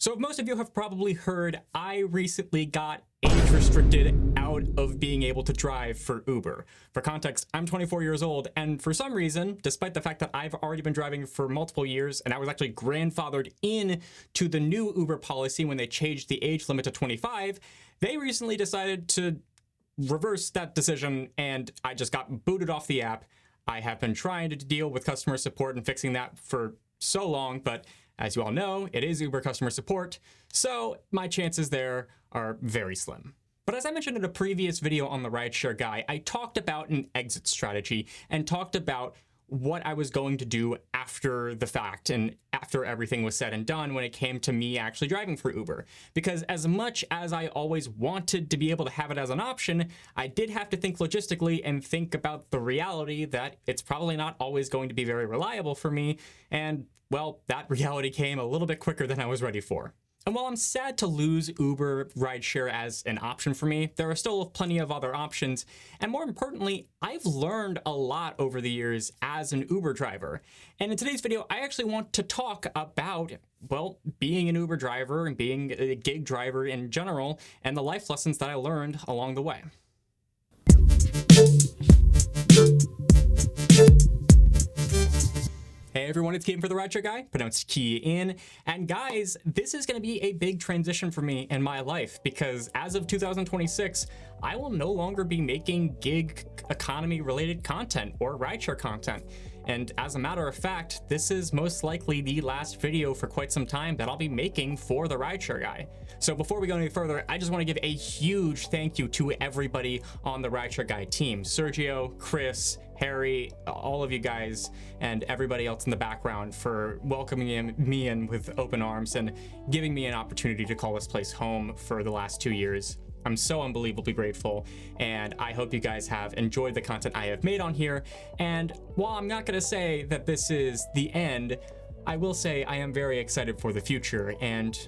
So most of you have probably heard I recently got age restricted out of being able to drive for Uber. For context, I'm 24 years old, and for some reason, despite the fact that I've already been driving for multiple years and I was actually grandfathered in to the new Uber policy when they changed the age limit to 25, they recently decided to reverse that decision and I just got booted off the app. I have been trying to deal with customer support and fixing that for so long, but as you all know, it is Uber customer support, so my chances there are very slim. But as I mentioned in a previous video on the Rideshare guy, I talked about an exit strategy and talked about what I was going to do after the fact and after everything was said and done when it came to me actually driving for Uber. Because as much as I always wanted to be able to have it as an option, I did have to think logistically and think about the reality that it's probably not always going to be very reliable for me. And well, that reality came a little bit quicker than I was ready for. And while I'm sad to lose Uber Rideshare as an option for me, there are still plenty of other options. And more importantly, I've learned a lot over the years as an Uber driver. And in today's video, I actually want to talk about, well, being an Uber driver and being a gig driver in general, and the life lessons that I learned along the way. Hey everyone, it's Kian for the Rideshare guy, pronounced Kian. And guys, this is going to be a big transition for me in my life because as of 2026, I will no longer be making gig economy related content or rideshare content. And as a matter of fact, this is most likely the last video for quite some time that I'll be making for the Rideshare guy. So before we go any further, I just want to give a huge thank you to everybody on the Rideshare guy team. Sergio, Chris, Harry, all of you guys, and everybody else in the background for welcoming me in with open arms and giving me an opportunity to call this place home for the last 2 years. I'm so unbelievably grateful, and I hope you guys have enjoyed the content I have made on here. And while I'm not going to say that this is the end, I will say I am very excited for the future and,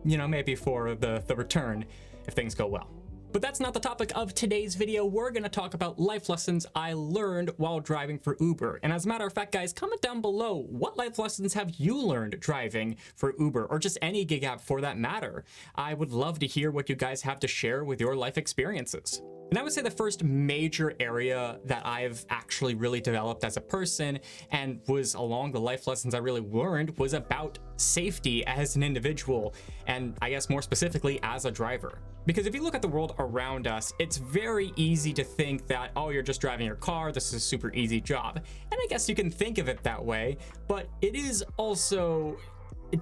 you know, maybe for the return if things go well. But that's not the topic of today's video. We're going to talk about life lessons I learned while driving for Uber. And as a matter of fact, guys, comment down below, what life lessons have you learned driving for Uber or just any gig app for that matter? I would love to hear what you guys have to share with your life experiences. And I would say the first major area that I've actually really developed as a person and was along the life lessons I really learned was about safety as an individual, and I guess more specifically as a driver. Because if you look at the world around us, it's very easy to think that, oh, you're just driving your car, this is a super easy job. And I guess you can think of it that way, but it is also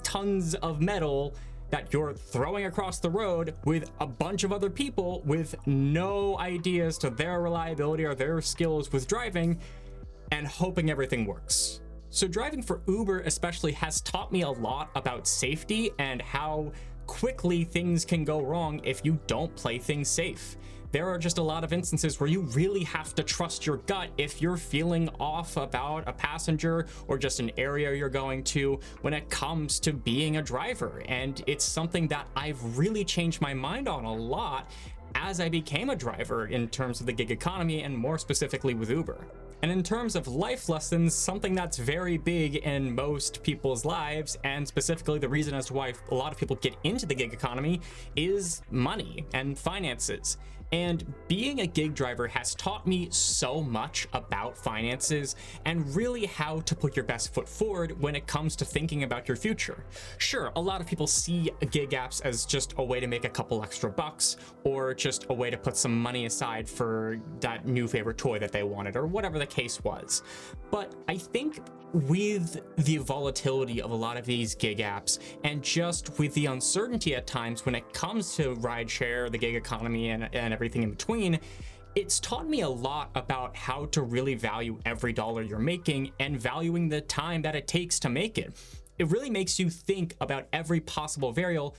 tons of metal that you're throwing across the road with a bunch of other people with no ideas to their reliability or their skills with driving and hoping everything works. So driving for Uber especially has taught me a lot about safety and how quickly things can go wrong if you don't play things safe. There are just a lot of instances where you really have to trust your gut if you're feeling off about a passenger or just an area you're going to when it comes to being a driver. And it's something that I've really changed my mind on a lot as I became a driver in terms of the gig economy and more specifically with Uber. And in terms of life lessons, something that's very big in most people's lives, and specifically the reason as to why a lot of people get into the gig economy, is money and finances. And being a gig driver has taught me so much about finances and really how to put your best foot forward when it comes to thinking about your future. Sure, a lot of people see gig apps as just a way to make a couple extra bucks or just a way to put some money aside for that new favorite toy that they wanted or whatever the case was. But I think with the volatility of a lot of these gig apps and just with the uncertainty at times when it comes to rideshare, the gig economy, and everything in between, it's taught me a lot about how to really value every dollar you're making and valuing the time that it takes to make it. It really makes you think about every possible variable,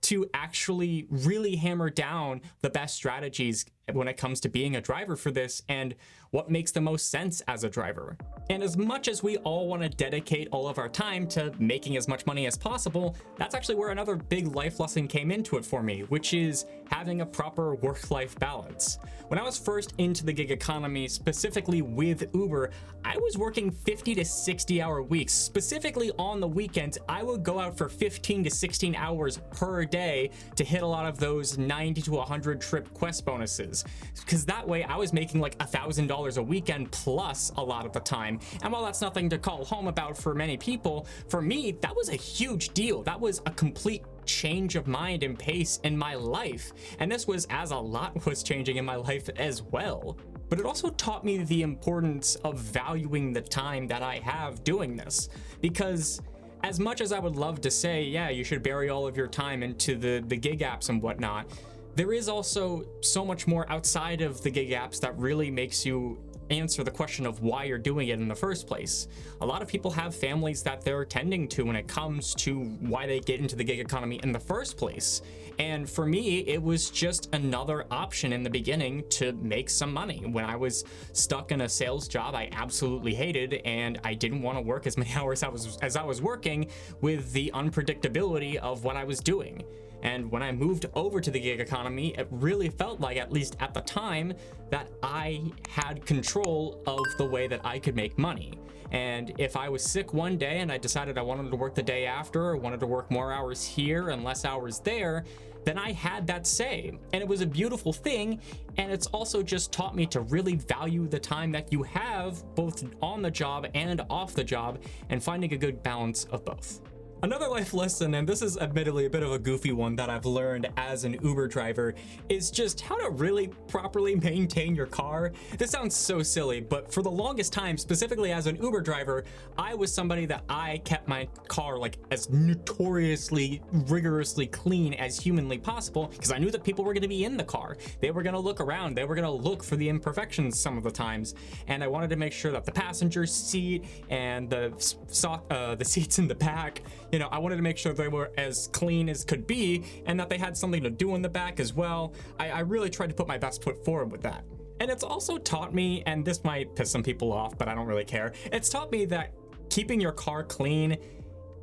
to actually really hammer down the best strategies when it comes to being a driver for this and what makes the most sense as a driver. And as much as we all want to dedicate all of our time to making as much money as possible, that's actually where another big life lesson came into it for me, which is having a proper work-life balance. When I was first into the gig economy, specifically with Uber, I was working 50 to 60 hour weeks. Specifically on the weekends, I would go out for 15 to 16 hours per day to hit a lot of those 90 to 100 trip quest bonuses. Because that way I was making like $1,000 a weekend plus a lot of the time. And while that's nothing to call home about for many people, for me, that was a huge deal. That was a complete change of mind and pace in my life. And this was as a lot was changing in my life as well. But it also taught me the importance of valuing the time that I have doing this. Because as much as I would love to say, yeah, you should bury all of your time into the gig apps and whatnot, there is also so much more outside of the gig apps that really makes you answer the question of why you're doing it in the first place. A lot of people have families that they're tending to when it comes to why they get into the gig economy in the first place. And for me, it was just another option in the beginning to make some money. When I was stuck in a sales job I absolutely hated, and I didn't want to work as many hours as I was working with the unpredictability of what I was doing. And when I moved over to the gig economy, it really felt like, at least at the time, that I had control of the way that I could make money. And if I was sick one day and I decided I wanted to work the day after, or wanted to work more hours here and less hours there, then I had that say. And it was a beautiful thing. And it's also just taught me to really value the time that you have, both on the job and off the job, and finding a good balance of both. Another life lesson, and this is admittedly a bit of a goofy one that I've learned as an Uber driver, is just how to really properly maintain your car. This sounds so silly, but for the longest time, specifically as an Uber driver, I was somebody that I kept my car like as notoriously, rigorously clean as humanly possible, because I knew that people were going to be in the car. They were going to look around. They were going to look for the imperfections some of the times, and I wanted to make sure that the passenger seat and the seats in the back, I wanted to make sure they were as clean as could be, and that they had something to do in the back as well. I really tried to put my best foot forward with that. And it's also taught me, and this might piss some people off, but I don't really care. It's taught me that keeping your car clean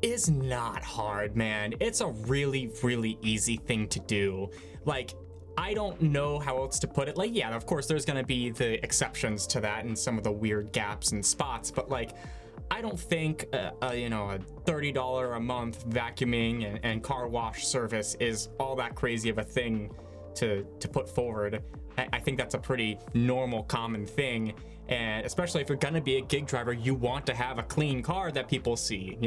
is not hard, man. It's a really, really easy thing to do. Like, I don't know how else to put it. Like, yeah, of course, there's gonna be the exceptions to that and some of the weird gaps and spots, but like, I don't think a $30 a month vacuuming and car wash service is all that crazy of a thing to put forward. I think that's a pretty normal, common thing. And especially if you're gonna be a gig driver, you want to have a clean car that people see,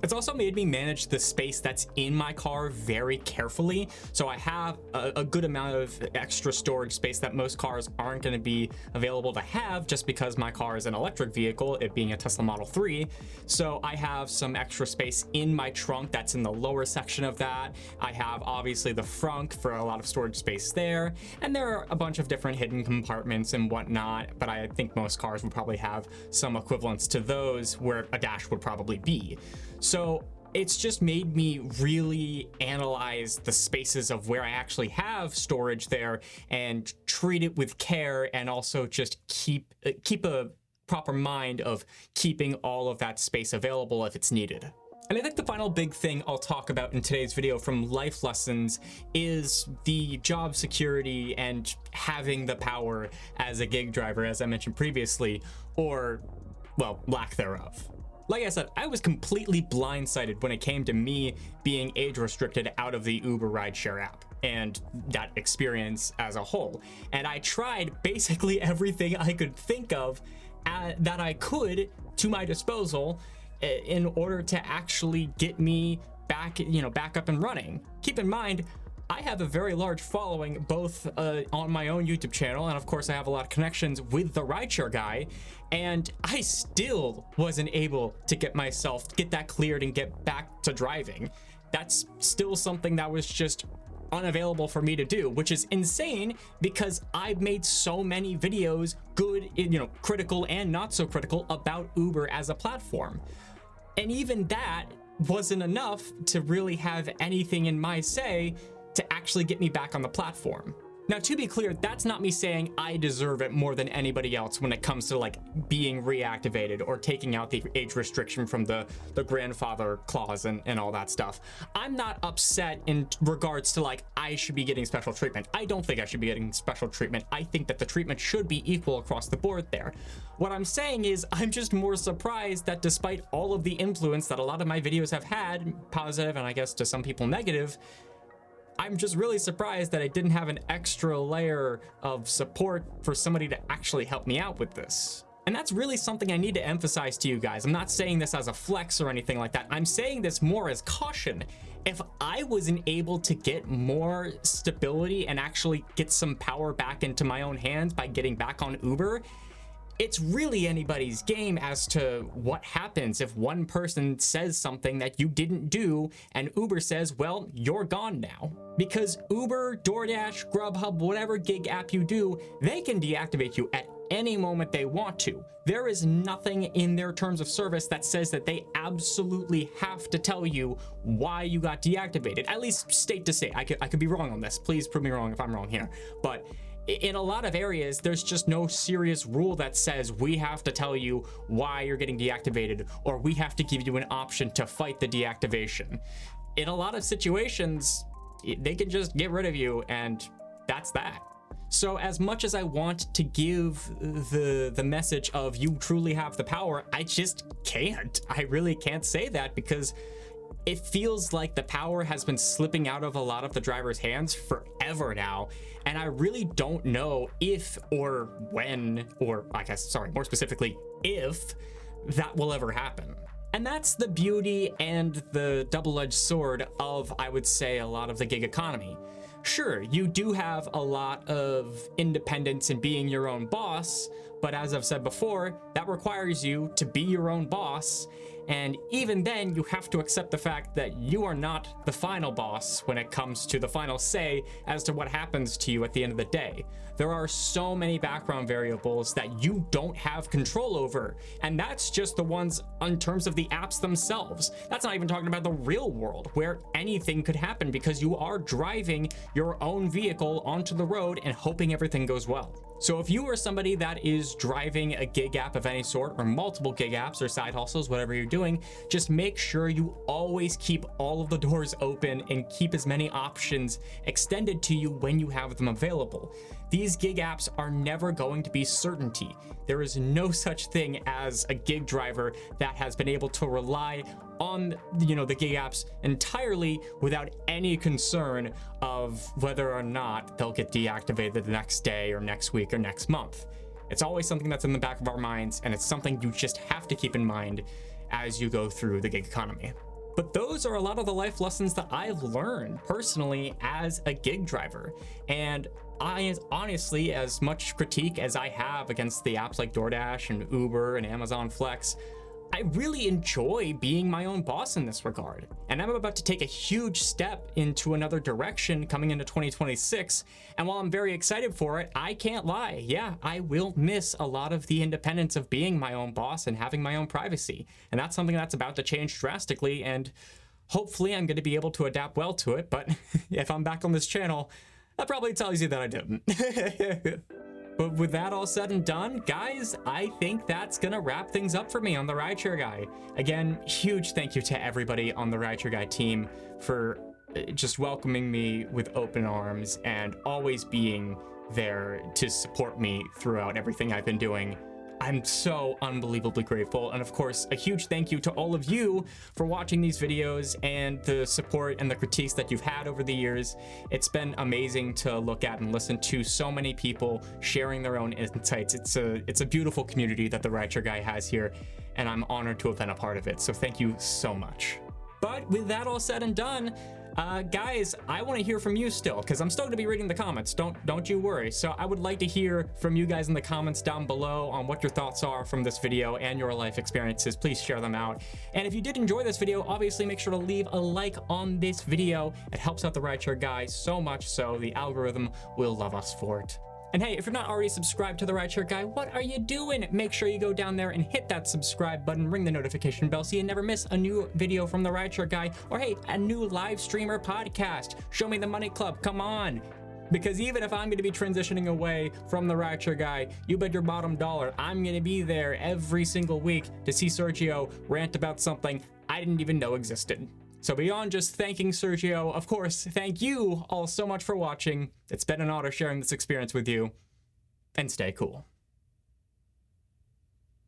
It's also made me manage the space that's in my car very carefully. So I have a good amount of extra storage space that most cars aren't gonna be available to have, just because my car is an electric vehicle, it being a Tesla Model 3. So I have some extra space in my trunk that's in the lower section of that. I have obviously the frunk for a lot of storage space there. And there are a bunch of different hidden compartments and whatnot, but I think most cars would probably have some equivalents to those where a dash would probably be. So it's just made me really analyze the spaces of where I actually have storage there and treat it with care, and also just keep a proper mind of keeping all of that space available if it's needed. And I think the final big thing I'll talk about in today's video from life lessons is the job security and having the power as a gig driver, as I mentioned previously, or, well, lack thereof. Like I said, I was completely blindsided when it came to me being age restricted out of the Uber rideshare app and that experience as a whole. And I tried basically everything I could think of that I could to my disposal in order to actually get me back up and running. Keep in mind, I have a very large following, both on my own YouTube channel, and of course I have a lot of connections with the rideshare guy, and I still wasn't able to get that cleared and get back to driving. That's still something that was just unavailable for me to do, which is insane because I've made so many videos, good, critical and not so critical, about Uber as a platform. And even that wasn't enough to really have anything in my say to actually get me back on the platform. Now, to be clear, that's not me saying I deserve it more than anybody else when it comes to like being reactivated or taking out the age restriction from the grandfather clause and all that stuff. I'm not upset in regards to like I should be getting special treatment. I don't think I should be getting special treatment. I think that the treatment should be equal across the board there. What I'm saying is I'm just more surprised that despite all of the influence that a lot of my videos have had, positive and I guess to some people negative, I'm just really surprised that I didn't have an extra layer of support for somebody to actually help me out with this. And that's really something I need to emphasize to you guys. I'm not saying this as a flex or anything like that. I'm saying this more as caution. If I wasn't able to get more stability and actually get some power back into my own hands by getting back on Uber, it's really anybody's game as to what happens if one person says something that you didn't do and Uber says, well, you're gone now. Because Uber, DoorDash, Grubhub, whatever gig app you do, they can deactivate you at any moment they want to. There is nothing in their terms of service that says that they absolutely have to tell you why you got deactivated, at least state to state. I could be wrong on this. Please prove me wrong if I'm wrong here. But in a lot of areas, there's just no serious rule that says we have to tell you why you're getting deactivated or we have to give you an option to fight the deactivation. In a lot of situations, they can just get rid of you and that's that. So as much as I want to give the message of you truly have the power, I just can't. I really can't say that because it feels like the power has been slipping out of a lot of the drivers' hands forever now. And I really don't know if or when, or I guess, sorry, more specifically, if that will ever happen. And that's the beauty and the double-edged sword of, I would say, a lot of the gig economy. Sure, you do have a lot of independence in being your own boss, but as I've said before, that requires you to be your own boss. And even then, you have to accept the fact that you are not the final boss when it comes to the final say as to what happens to you at the end of the day. There are so many background variables that you don't have control over, and that's just the ones in terms of the apps themselves. That's not even talking about the real world, where anything could happen because you are driving your own vehicle onto the road and hoping everything goes well. So if you are somebody that is driving a gig app of any sort or multiple gig apps or side hustles, whatever you're doing, just make sure you always keep all of the doors open and keep as many options extended to you when you have them available. These gig apps are never going to be certainty. There is no such thing as a gig driver that has been able to rely on, the gig apps entirely without any concern of whether or not they'll get deactivated the next day or next week or next month. It's always something that's in the back of our minds, and it's something you just have to keep in mind as you go through the gig economy. But those are a lot of the life lessons that I've learned personally as a gig driver. And honestly, as much critique as I have against the apps like DoorDash and Uber and Amazon Flex, I really enjoy being my own boss in this regard. And I'm about to take a huge step into another direction coming into 2026. And while I'm very excited for it, I can't lie. Yeah, I will miss a lot of the independence of being my own boss and having my own privacy. And that's something that's about to change drastically. And hopefully I'm going to be able to adapt well to it. But if I'm back on this channel, that probably tells you that I didn't. But with that all said and done, guys, I think that's gonna wrap things up for me on the Rideshare Guy. Again, huge thank you to everybody on the Rideshare Guy team for just welcoming me with open arms and always being there to support me throughout everything I've been doing. I'm so unbelievably grateful. And of course, a huge thank you to all of you for watching these videos and the support and the critiques that you've had over the years. It's been amazing to look at and listen to so many people sharing their own insights. It's a beautiful community that the Rideshare Guy has here, and I'm honored to have been a part of it. So thank you so much. But with that all said and done, guys, I want to hear from you still, because I'm still going to be reading the comments. Don't you worry. So I would like to hear from you guys in the comments down below on what your thoughts are from this video and your life experiences. Please share them out. And if you did enjoy this video, obviously make sure to leave a like on this video. It helps out the Rideshare Guy so much so the algorithm will love us for it. And hey, if you're not already subscribed to the Rideshare Guy, what are you doing? Make sure you go down there and hit that subscribe button, ring the notification bell so you never miss a new video from the Rideshare Guy, or hey, a new live streamer podcast. Show me the money club, come on. Because even if I'm going to be transitioning away from the Rideshare guy, you bet your bottom dollar I'm going to be there every single week to see Sergio rant about something I didn't even know existed. So beyond just thanking Sergio, of course, thank you all so much for watching. It's been an honor sharing this experience with you, and stay cool.